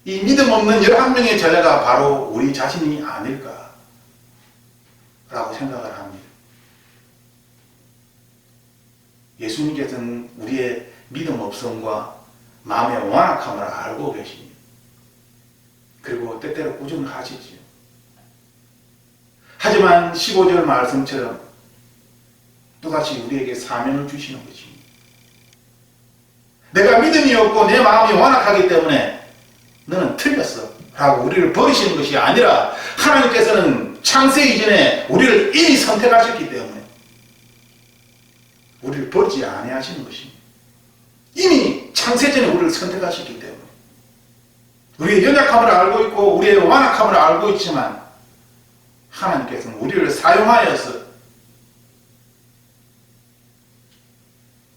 이 믿음 없는 11명의 제자가 바로 우리 자신이 아닐까 라고 생각을 합니다. 예수님께서는 우리의 믿음 없음과 마음의 완악함을 알고 계십니다. 그리고 때때로 꾸준히 하시지요. 하지만 15절 말씀처럼 또다시 우리에게 사명을 주시는 것입니다. 내가 믿음이 없고 내 마음이 완악하기 때문에 너는 틀렸어 라고 우리를 버리시는 것이 아니라 하나님께서는 창세 이전에 우리를 이미 선택하셨기 때문에 우리를 버리지 아니하시는 것입니다. 이미 창세 전에 우리를 선택하셨기 때문에 우리의 연약함을 알고 있고 우리의 완악함을 알고 있지만 하나님께서는 우리를 사용하여서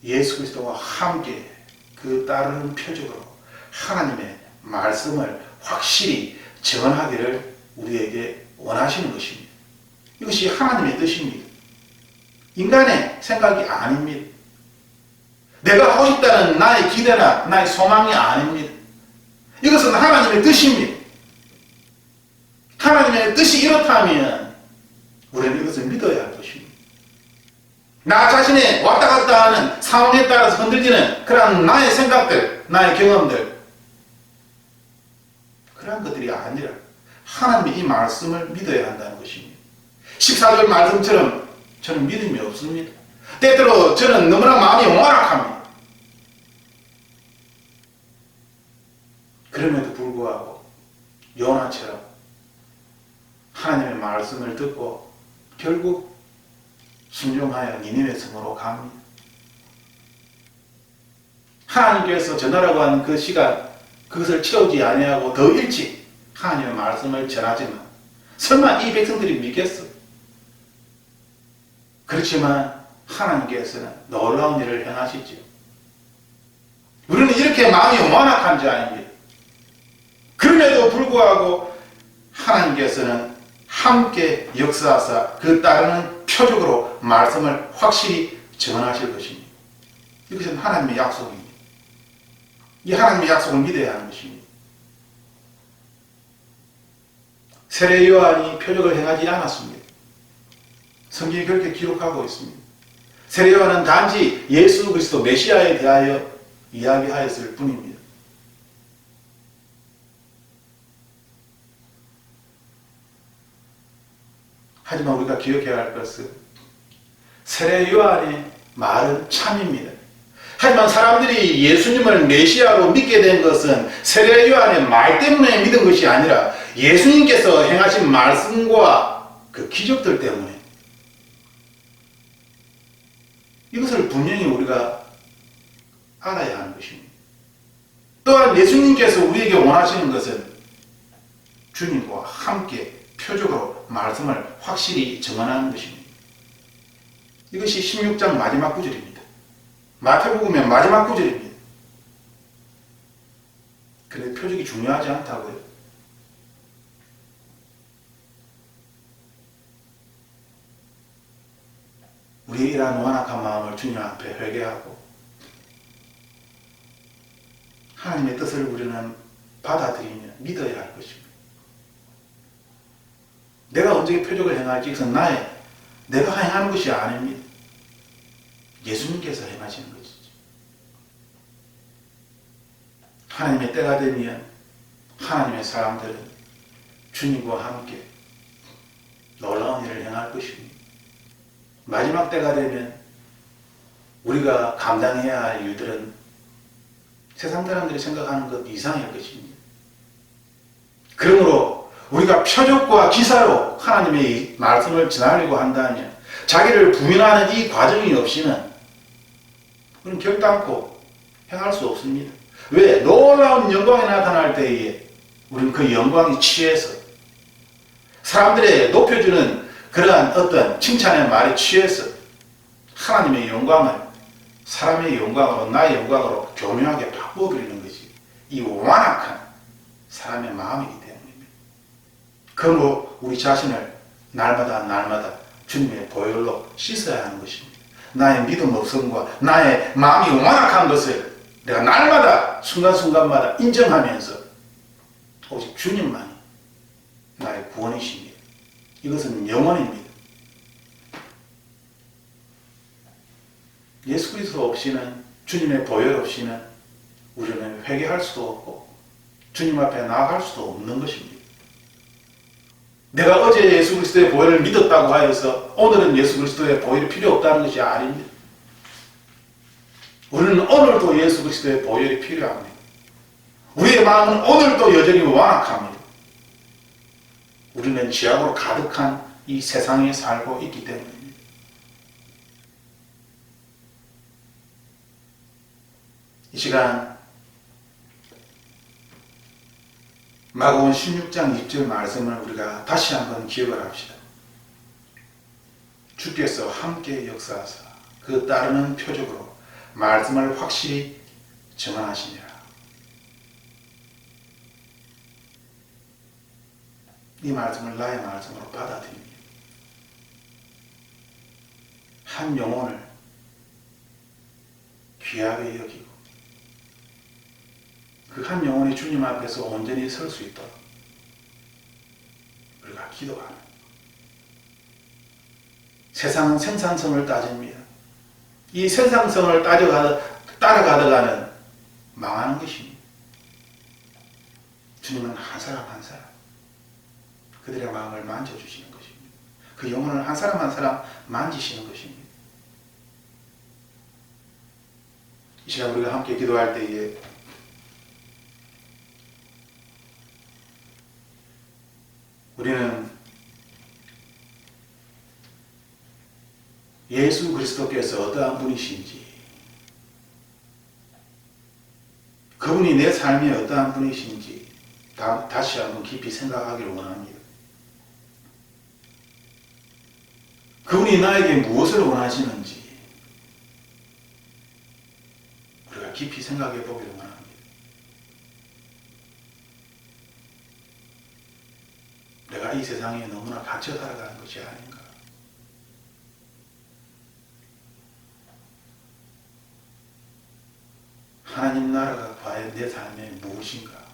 예수 그리스도와 함께 그 따르는 표적으로 하나님의 말씀을 확실히 전하기를 우리에게 원하시는 것입니다. 이것이 하나님의 뜻입니다. 인간의 생각이 아닙니다. 내가 하고 싶다는 나의 기대나 나의 소망이 아닙니다. 이것은 하나님의 뜻입니다. 하나님의 뜻이 이렇다면 우리는 이것을 믿어야 할 것입니다. 나 자신의 왔다 갔다 하는 상황에 따라서 흔들리는 그러한 나의 생각들, 나의 경험들, 그러한 것들이 아니라 하나님의 이 말씀을 믿어야 한다는 것입니다. 14절 말씀처럼 저는 믿음이 없습니다. 때때로 저는 너무나 마음이 완악합니다. 그럼에도 불구하고 요나처럼 하나님의 말씀을 듣고 결국 순종하여 니느웨 성으로 갑니다. 하나님께서 전하라고 하는 그 시간, 그것을 채우지 아니하고 더 일찍 하나님의 말씀을 전하지만 설마 이 백성들이 믿겠어? 그렇지만 하나님께서는 놀라운 일을 행하시죠. 우리는 이렇게 마음이 완악한 자입니다. 그럼에도 불구하고 하나님께서는 함께 역사하사 그 따르는 표적으로 말씀을 확실히 전하실 것입니다. 이것은 하나님의 약속입니다. 이 하나님의 약속을 믿어야 하는 것입니다. 세례 요한이 표적을 행하지 않았습니다. 성경이 그렇게 기록하고 있습니다. 세례 요한은 단지 예수 그리스도 메시아에 대하여 이야기하였을 뿐입니다. 하지만 우리가 기억해야 할 것은 세례 요한의 말은 참입니다. 하지만 사람들이 예수님을 메시아로 믿게 된 것은 세례 요한의 말 때문에 믿은 것이 아니라 예수님께서 행하신 말씀과 그 기적들 때문에, 이것을 분명히 우리가 알아야 하는 것입니다. 또한 예수님께서 우리에게 원하시는 것은 주님과 함께 표적으로 말씀을 확실히 정언하는 것입니다. 이것이 16장 마지막 구절입니다. 마태복음의 마지막 구절입니다. 그런데 표적이 중요하지 않다고요? 우리의 이러한 완악한 마음을 주님 앞에 회개하고 하나님의 뜻을 우리는 받아들이며 믿어야 할 것입니다. 내가 언제 표적을 행할지 그것은 내가 행하는 것이 아닙니다. 예수님께서 행하시는 것이죠. 하나님의 때가 되면 하나님의 사람들은 주님과 함께 놀라운 일을 행할 것입니다. 마지막 때가 되면 우리가 감당해야 할 일들은 세상 사람들이 생각하는 것 이상일 것입니다. 그러므로 우리가 표적과 기사로 하나님의 말씀을 전하려고 한다면 자기를 부인하는 이 과정이 없이는 우리는 결단코 행할 수 없습니다. 왜? 놀라운 영광이 나타날 때에 우리는 그 영광에 취해서 사람들의 높여주는 그러한 어떤 칭찬의 말에 취해서 하나님의 영광을 사람의 영광으로 나의 영광으로 교묘하게 바꿔버리는 것이 이 완악한 사람의 마음이기 때문입니다. 그러므로 우리 자신을 날마다 주님의 보혈로 씻어야 하는 것입니다. 나의 믿음 없음과 나의 마음이 완악한 것을 내가 날마다 순간순간마다 인정하면서 오직 주님만이 나의 구원이십니다. 이것은 영원입니다. 예수 그리스도 없이는, 주님의 보혈 없이는 우리는 회개할 수도 없고 주님 앞에 나아갈 수도 없는 것입니다. 내가 어제 예수 그리스도의 보혈을 믿었다고 하여서 오늘은 예수 그리스도의 보혈이 필요 없다는 것이 아닙니다. 우리는 오늘도 예수 그리스도의 보혈이 필요합니다. 우리의 마음은 오늘도 여전히 완악합니다. 우리는 죄악으로 가득한 이 세상에 살고 있기 때문입니다. 이 시간 마가복음 16장 2절 말씀을 우리가 다시 한번 기억을 합시다. 주께서 함께 역사하사 그 따르는 표적으로 말씀을 확실히 증언하시니라. 이 말씀을 나의 말씀으로 받아들입니다. 한 영혼을 귀하게 여기고 그 한 영혼이 주님 앞에서 온전히 설 수 있도록 우리가 기도하는. 세상은 생산성을 따집니다. 이 생산성을 따라가다가는 망하는 것입니다. 주님은 한 사람 한 사람 그들의 마음을 만져주시는 것입니다. 그 영혼을 한 사람 한 사람 만지시는 것입니다. 이 시간 우리가 함께 기도할 때에 우리는 예수 그리스도께서 어떠한 분이신지, 그분이 내 삶에 어떠한 분이신지 다시 한번 깊이 생각하기를 원합니다. 그분이 나에게 무엇을 원하시는지 우리가 깊이 생각해 보기를 원합니다. 내가 이 세상에 너무나 갇혀 살아가는 것이 아닌가. 하나님 나라가 과연 내 삶에 무엇인가?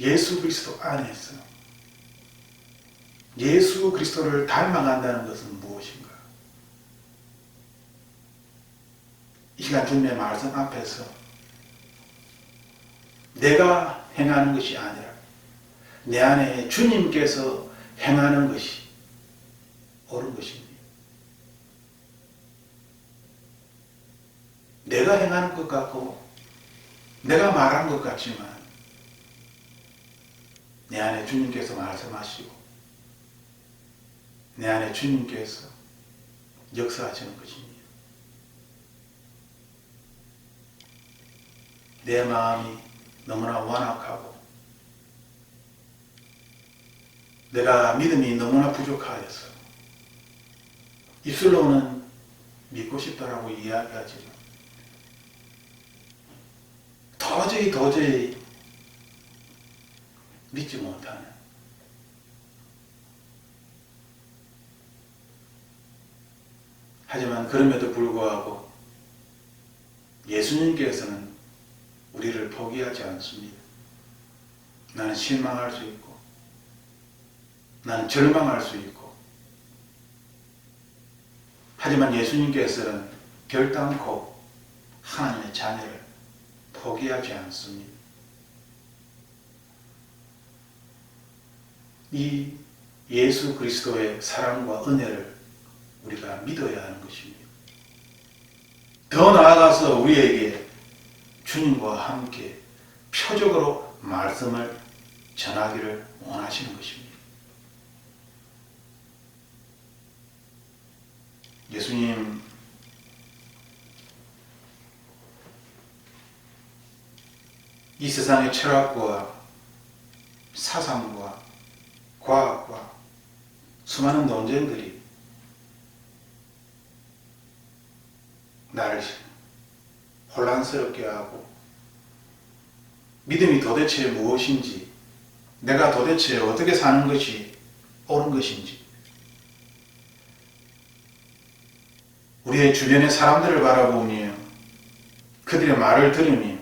예수 그리스도 안에서 예수 그리스도를 닮아간다는 것은 무엇인가? 이 시간 주님의 말씀 앞에서 내가 행하는 것이 아니라 내 안에 주님께서 행하는 것이 옳은 것입니다. 내가 행하는 것 같고 내가 말하는 것 같지만 내 안에 주님께서 말씀하시고 내 안에 주님께서 역사하시는 것입니다. 내 마음이 너무나 완악하고 내가 믿음이 너무나 부족하여서 입술로는 믿고 싶다라고 이야기하지만 도저히 믿지 못하는, 하지만 그럼에도 불구하고 예수님께서는 우리를 포기하지 않습니다. 나는 실망할 수 있고 나는 절망할 수 있고, 하지만 예수님께서는 결단코 하나님의 자녀를 포기하지 않습니다. 이 예수 그리스도의 사랑과 은혜를 우리가 믿어야 하는 것입니다. 더 나아가서 우리에게 주님과 함께 표적으로 말씀을 전하기를 원하시는 것입니다. 예수님 이 세상의 철학과 사상과 과학과 수많은 논쟁들이 나를 혼란스럽게 하고 믿음이 도대체 무엇인지, 내가 도대체 어떻게 사는 것이 옳은 것인지, 우리의 주변의 사람들을 바라보며 그들의 말을 들으니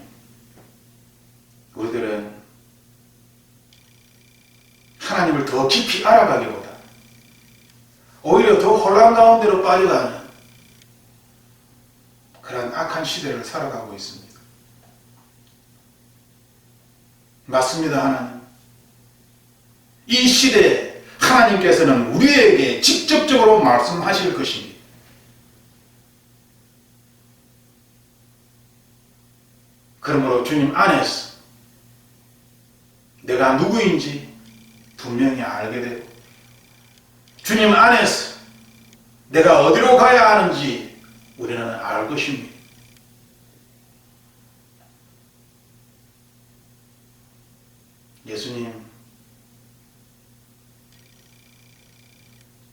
우리들은 하나님을 더 깊이 알아가기보다 오히려 더 혼란 가운데로 빠져가는 그런 악한 시대를 살아가고 있습니다. 맞습니다, 하나님. 이 시대에 하나님께서는 우리에게 직접적으로 말씀하실 것입니다. 그러므로 주님 안에서 내가 누구인지 분명히 알게 되고 주님 안에서 내가 어디로 가야 하는지 우리는 알 것입니다. 예수님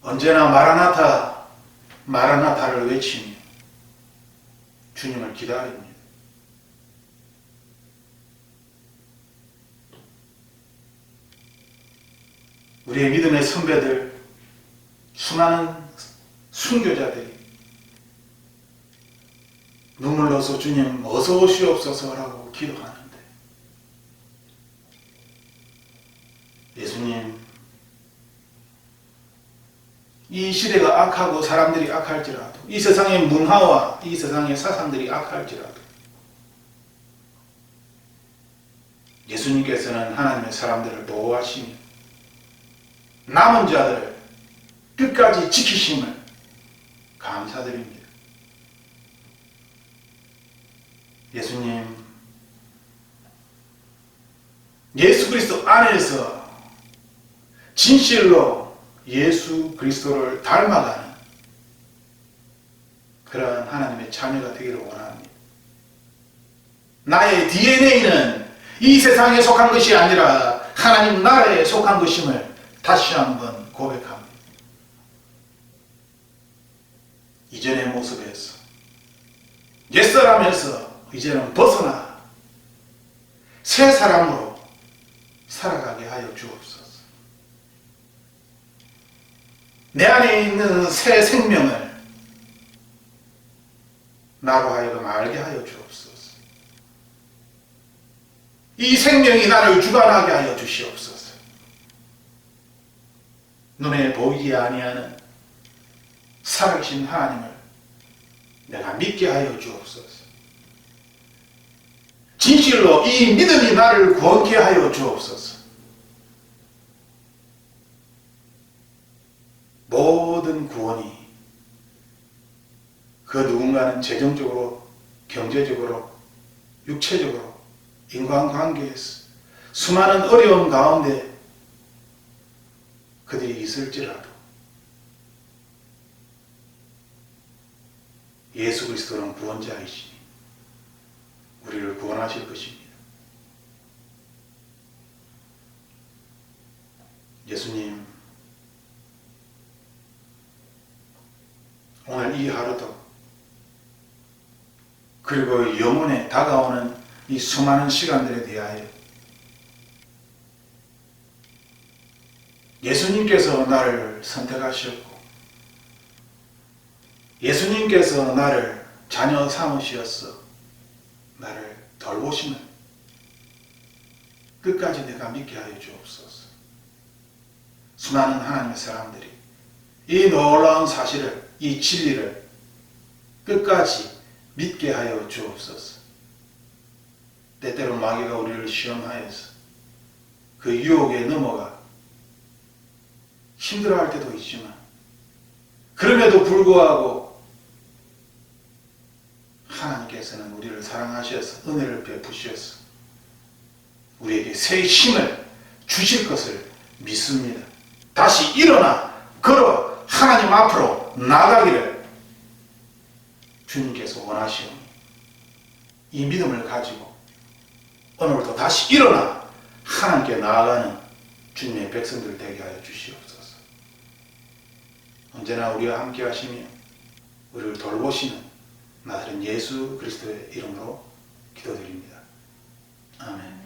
언제나 마라나타 마라나타를 외치며 주님을 기다립니다. 우리의 믿음의 선배들, 수많은 순교자들이 눈물로서 주님 어서 오시옵소서라고 기도하는데 예수님, 이 시대가 악하고 사람들이 악할지라도 이 세상의 문화와 이 세상의 사상들이 악할지라도 예수님께서는 하나님의 사람들을 보호하시며 남은 자들을 끝까지 지키심을 감사드립니다. 예수님, 예수 그리스도 안에서 진실로 예수 그리스도를 닮아가는 그러한 하나님의 자녀가 되기를 원합니다. 나의 DNA는 이 세상에 속한 것이 아니라 하나님 나라에 속한 것임을 다시 한번 고백합니다. 이전의 모습에서 옛사람에서 이제는 벗어나 새 사람으로 살아가게 하여 주옵소서. 내 안에 있는 새 생명을 나로 하여금 알게 하여 주옵소서. 이 생명이 나를 주관하게 하여 주시옵소서. 눈에 보이지 아니하는 살아계신 하나님을 내가 믿게 하여 주옵소서. 진실로 이 믿음이 나를 구원케 하여 주옵소서. 모든 구원이 그 누군가는 재정적으로, 경제적으로, 육체적으로, 인간관계에서 수많은 어려움 가운데 그들이 있을지라도 예수 그리스도는 구원자이시니 우리를 구원하실 것입니다. 예수님, 오늘 이 하루도 그리고 영원에 다가오는 이 수많은 시간들에 대하여 예수님께서 나를 선택하셨고 예수님께서 나를 자녀 삼으시어서 나를 돌보시는 끝까지 내가 믿게 하여 주옵소서. 수많은 하나님의 사람들이 이 놀라운 사실을, 이 진리를 끝까지 믿게 하여 주옵소서. 때때로 마귀가 우리를 시험하여서 그 유혹에 넘어가 힘들어할 때도 있지만 그럼에도 불구하고 하나님께서는 우리를 사랑하셔서 은혜를 베푸셔서 우리에게 새 힘을 주실 것을 믿습니다. 다시 일어나 걸어 하나님 앞으로 나가기를 주님께서 원하시오니 이 믿음을 가지고 오늘도 다시 일어나 하나님께 나아가는 주님의 백성들 되게 하여 주시옵소서. 언제나 우리와 함께 하시며 우리를 돌보시는 나사렛 예수 그리스도의 이름으로 기도드립니다. 아멘.